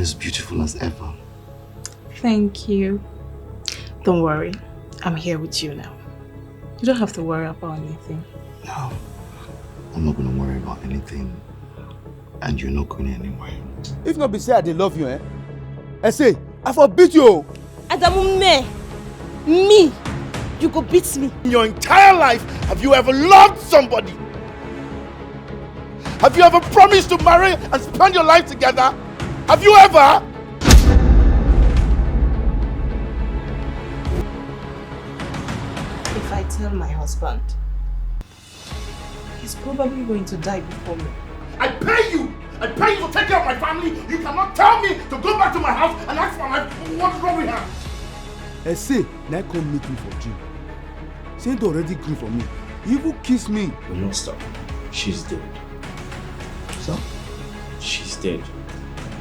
as beautiful as ever. Thank you. Don't worry. I'm here with you now. You don't have to worry about anything. No. I'm not going to worry about anything. And you're not going anywhere. If not be said, they love you, eh? I say, I forbid you. Adamu me, you go beat me. In your entire life, have you ever loved somebody? Have you ever promised to marry and spend your life together? Have you ever? If I tell my husband, he's probably going to die before me. I pay you! I pay you to take care of my family. You cannot tell me to go back to my house and ask for my life. What's wrong with her? I say, now come meet me for gym. Saint already grew for me. He will kiss me. We lost her. She's dead. So? She's dead.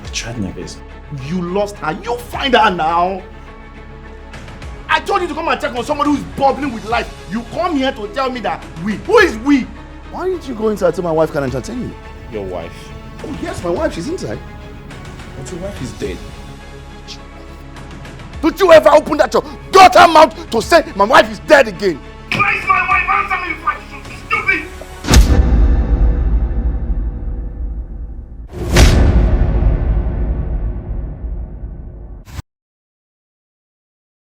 I tried my best. You lost her. You find her now. I told you to come and check on somebody who's bubbling with life. You come here to tell me that we. Who is we? Why didn't you go inside so my wife can entertain you? Your wife. Oh yes, my wife. She's inside. But your wife is dead. Don't you ever open that your daughter mouth to say my wife is dead again?